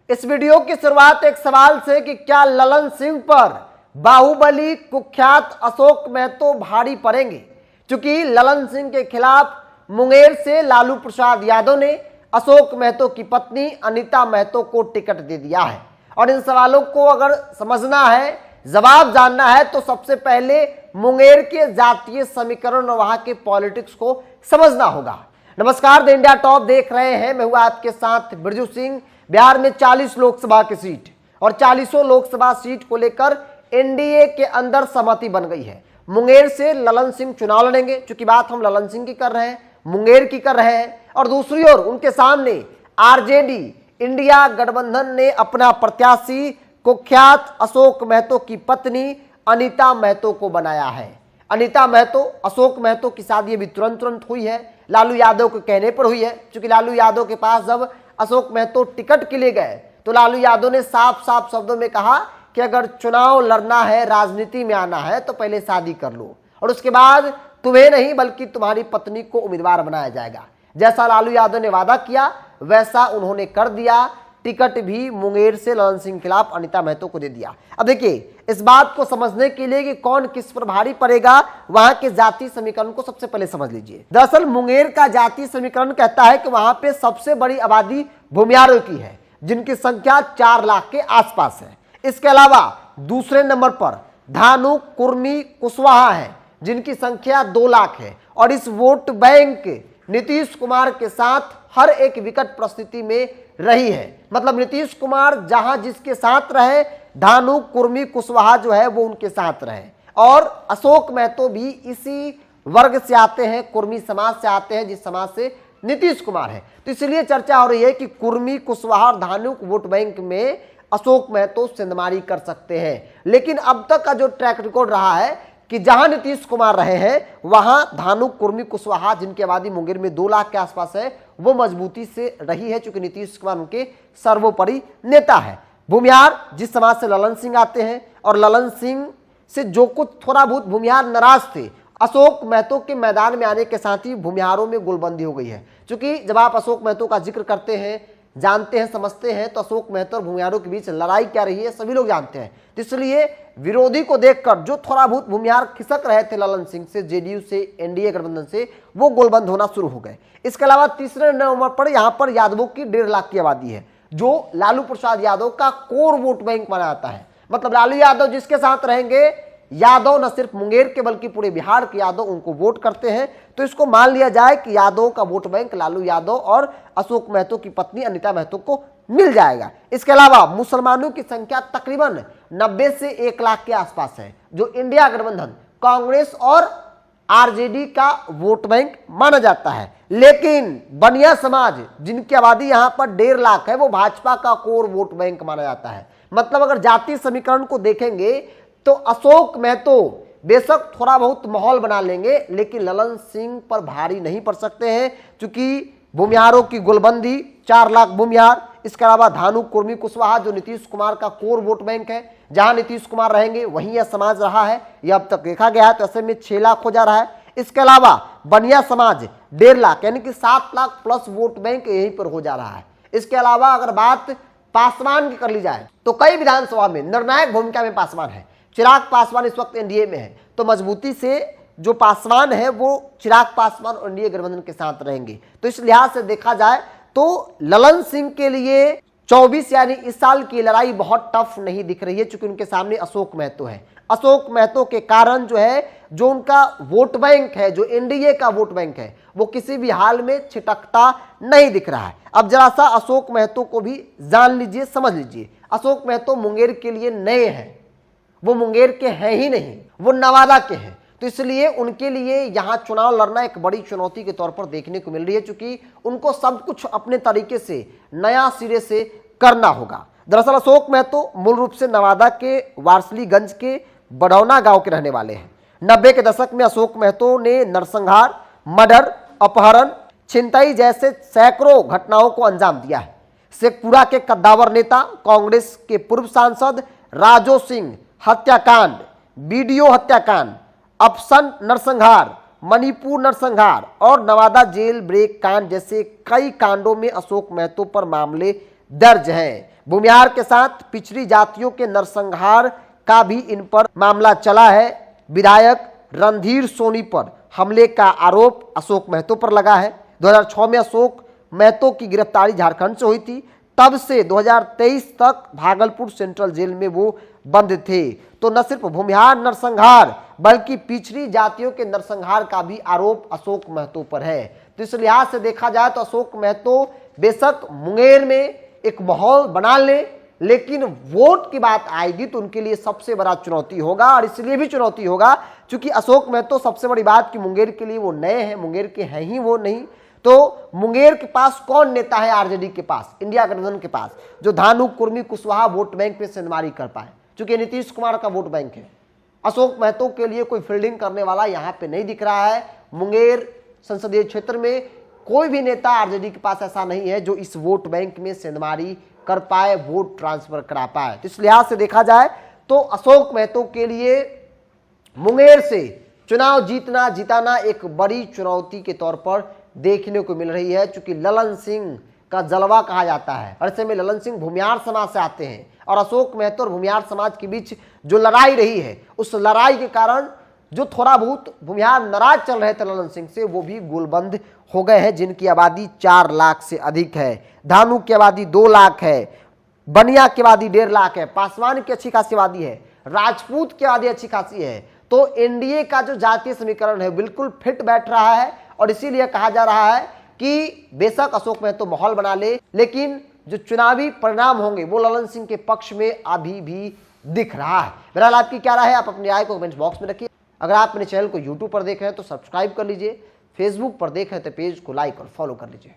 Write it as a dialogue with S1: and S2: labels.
S1: इस वीडियो की शुरुआत एक सवाल से कि क्या ललन सिंह पर बाहुबली कुख्यात अशोक महतो भारी पड़ेंगे। चूंकि ललन सिंह के खिलाफ मुंगेर से लालू प्रसाद यादव ने अशोक महतो की पत्नी अनीता महतो को टिकट दे दिया है और इन सवालों को अगर समझना है, जवाब जानना है तो सबसे पहले मुंगेर के जातीय समीकरण और वहां के पॉलिटिक्स को समझना होगा। नमस्कार, द इंडिया टॉप देख रहे हैं, मैं हूं आपके साथ बिरजू सिंह। बिहार में 40 लोकसभा की सीट और 40 लोकसभा सीट को लेकर एनडीए के अंदर सहमति बन गई है। मुंगेर से ललन सिंह चुनाव लड़ेंगे, चूंकि बात हम ललन सिंह की कर रहे हैं, मुंगेर की कर रहे हैं। और दूसरी ओर उनके सामने आरजेडी इंडिया गठबंधन ने अपना प्रत्याशी कुख्यात अशोक महतो की पत्नी अनीता महतो को बनाया है। अनीता महतो, अशोक महतो की शादी अभी तुरंत हुई है, लालू यादव के कहने पर हुई है। क्योंकि लालू यादव के पास जब अशोक महतो टिकट के लिए गए तो लालू यादव ने साफ शब्दों में कहा कि अगर चुनाव लड़ना है, राजनीति में आना है तो पहले शादी कर लो और उसके बाद तुम्हें नहीं बल्कि तुम्हारी पत्नी को उम्मीदवार बनाया जाएगा। जैसा लालू यादव ने वादा किया वैसा उन्होंने कर दिया। टिकट भी मुंगेर से ललन सिंह के खिलाफ अनीता महतो को दे दिया। अब देखिए, इस बात को समझने के लिए कि कौन किस पर भारी पड़ेगा, वहां के जातीय समीकरण को सबसे पहले समझ लीजिए। दरअसल मुंगेर का जातीय समीकरण कहता है कि वहां पे सबसे बड़ी आबादी भूमियारों की है, जिनकी संख्या 4 लाख के आसपास है। इसके अलावा दूसरे नंबर पर धानु, कुर्मी, कुशवाहा है, जिनकी संख्या 2 लाख है। और इस वोट बैंक नीतीश कुमार के साथ हर एक विकट परिस्थिति में रही है। मतलब नीतीश कुमार जहां जिसके साथ रहे, धानु, कुर्मी, कुशवाहा जो है वो उनके साथ रहे। और अशोक महतो भी इसी वर्ग से आते हैं, कुर्मी समाज से आते हैं, जिस समाज से नीतीश कुमार है। तो इसलिए चर्चा हो रही है कि कुर्मी, कुशवाहा और धानु वोट बैंक में अशोक महतो सेंधमारी कर सकते हैं। लेकिन अब तक का जो ट्रैक रिकॉर्ड रहा है कि जहां नीतीश कुमार रहे हैं वहां धानु, कुर्मी, कुशवाहा, जिनकी आबादी मुंगेर में 2 लाख के आसपास है, वो मजबूती से रही है, क्योंकि नीतीश कुमार उनके सर्वोपरि नेता है। भूमिहार जिस समाज से ललन सिंह आते हैं और ललन सिंह से जो कुछ थोड़ा बहुत भूमिहार नाराज थे, अशोक महतो के मैदान में आने के साथ ही भूमिहारों में गोलबंदी हो गई है। क्योंकि जब आप अशोक महतो का जिक्र करते हैं, जानते हैं, समझते हैं, तो अशोक महतो और भूमिहारों के बीच लड़ाई क्या रही है सभी लोग जानते हैं। तो इसलिए विरोधी को देखकर जो थोड़ा बहुत भूमिहार खिसक रहे थे ललन सिंह से, जेडीयू से, एनडीए गठबंधन से, वो गोलबंद होना शुरू हो गए। इसके अलावा तीसरे नंबर पर यहां पर यादवों की 1.5 लाख की आबादी है, जो लालू प्रसाद यादव का कोर वोट बैंक माना जाता है। मतलब लालू यादव जिसके साथ रहेंगे, यादव न सिर्फ मुंगेर के बल्कि पूरे बिहार के यादव उनको वोट करते हैं। तो इसको मान लिया जाए कि यादव का वोट बैंक लालू यादव और अशोक महतो की पत्नी अनीता महतो को मिल जाएगा। इसके अलावा मुसलमानों की संख्या तकरीबन 90 से 1 लाख के आसपास है, जो इंडिया गठबंधन, कांग्रेस और आरजेडी का वोट बैंक माना जाता है। लेकिन बनिया समाज जिनकी आबादी यहां पर 1.5 लाख है, वो भाजपा का कोर वोट बैंक माना जाता है। मतलब अगर जातीय समीकरण को देखेंगे तो अशोक महतो बेशक थोड़ा बहुत माहौल बना लेंगे, लेकिन ललन सिंह पर भारी नहीं पड़ सकते हैं, क्योंकि भूमिहारों की गोलबंदी, 4 लाख भूमिहार। इसके अलावा धानु, कुर्मी, कुशवाहा जो नीतीश कुमार का कोर वोट बैंक है, जहां नीतीश कुमार रहेंगे वहीं यह समाज रहा है, यह अब तक देखा गया है। तो ऐसे में 6 लाख हो जा रहा है। इसके अलावा बनिया समाज 1.5 लाख, यानी कि 7 लाख प्लस वोट बैंक यहीं पर हो जा रहा है। इसके अलावा अगर बात पासवान की कर ली जाए तो कई विधानसभा में निर्णायक भूमिका में पासवान है। चिराग पासवान इस वक्त एनडीए में है, तो मजबूती से जो पासवान है वो चिराग पासवान और एनडीए गठबंधन के साथ रहेंगे। तो इस लिहाज से देखा जाए तो ललन सिंह के लिए 24 यानी इस साल की लड़ाई बहुत टफ नहीं दिख रही है, क्योंकि उनके सामने अशोक महतो है। अशोक महतो के कारण जो है, जो उनका वोट बैंक है, जो एनडीए का वोट बैंक है, वो किसी भी हाल में छिटकता नहीं दिख रहा है। अब जरा सा अशोक महतो को भी जान लीजिए, समझ लीजिए। अशोक महतो मुंगेर के लिए नए हैं, वो मुंगेर के हैं ही नहीं, वो नवादा के हैं। तो इसलिए उनके लिए यहां चुनाव लड़ना एक बड़ी चुनौती के तौर पर देखने को मिल रही है, क्योंकि उनको सब कुछ अपने तरीके से नया सिरे से करना होगा। दरअसल अशोक महतो मूल रूप से नवादा के वारसलीगंज के बड़ौना गांव के रहने वाले हैं। 90 के दशक में अशोक महतो ने नरसंहार, मर्डर, अपहरण, छिनतई जैसे सैकड़ों घटनाओं को अंजाम दिया है। शेखपुरा के कद्दावर नेता, कांग्रेस के पूर्व सांसद राजो सिंह हत्याकांड, बीडीओ हत्याकांड, अफसन नरसंहार, मणिपुर नरसंहार और नवादा जेल ब्रेक कांड जैसे कई कांडों में अशोक महतो पर मामले दर्ज हैं। भूमिहार के साथ पिछड़ी जातियों के नरसंहार का भी इन पर मामला चला है। विधायक रणधीर सोनी पर हमले का आरोप अशोक महतो पर लगा है। 2006 में अशोक महतो की गिरफ्तारी झारखंड से हुई थी। तब से 2023 तक भागलपुर सेंट्रल जेल में वो बंद थे। तो न सिर्फ भूमिहार नरसंहार बल्कि पिछड़ी जातियों के नरसंहार का भी आरोप अशोक महतो पर है। तो इस लिहाज से देखा जाए तो अशोक महतो बेशक मुंगेर में एक माहौल बना ले, लेकिन वोट की बात आएगी तो उनके लिए सबसे बड़ा चुनौती होगा। और इसलिए भी चुनौती होगा क्योंकि अशोक महतो सबसे बड़ी बात कि मुंगेर के लिए वो नए हैं, मुंगेर के हैं ही वो नहीं। तो मुंगेर के पास कौन नेता है आरजेडी के पास, इंडिया गठबंधन के पास, जो धानु कुर्मी कुशवाहा वोट बैंक में सेंधमारी कर पाए, क्योंकि नीतीश कुमार का वोट बैंक है। अशोक महतो के लिए कोई फील्डिंग करने वाला यहां पे नहीं दिख रहा है। मुंगेर संसदीय क्षेत्र में कोई भी नेता आरजेडी के पास ऐसा नहीं है जो इस वोट बैंक में सेंधमारी कर पाए, वोट ट्रांसफर करा पाए। तो इस लिहाज से देखा जाए तो अशोक महतो के लिए मुंगेर से चुनाव जीतना जिताना एक बड़ी चुनौती के तौर पर देखने को मिल रही है, क्योंकि ललन सिंह का जलवा कहा जाता है। और ऐसे में ललन सिंह भूमिहार समाज से आते हैं और अशोक महतो और भूमिहार समाज के बीच जो लड़ाई रही है, उस लड़ाई के कारण जो थोड़ा बहुत भूमिहार नाराज चल रहे थे ललन सिंह से, वो भी गोलबंद हो गए हैं, जिनकी आबादी 4 लाख से अधिक है। धानु की आबादी 2 लाख है, बनिया की आबादी 1.5 लाख है, पासवान की अच्छी खासी आबादी है, राजपूत की आबादी अच्छी खासी है। तो एनडीए का जो जातीय समीकरण है बिल्कुल फिट बैठ रहा है और इसीलिए कहा जा रहा है कि बेशक अशोक महतो माहौल बना ले, लेकिन जो चुनावी परिणाम होंगे वो ललन सिंह के पक्ष में अभी भी दिख रहा है। बहरहाल आपकी क्या राय है, आप अपनी राय को कमेंट बॉक्स में रखिए। अगर आप मेरे चैनल को यूट्यूब पर देख रहे हैं तो सब्सक्राइब कर लीजिए, फेसबुक पर देख रहे हैं तो पेज को लाइक और फॉलो कर लीजिए।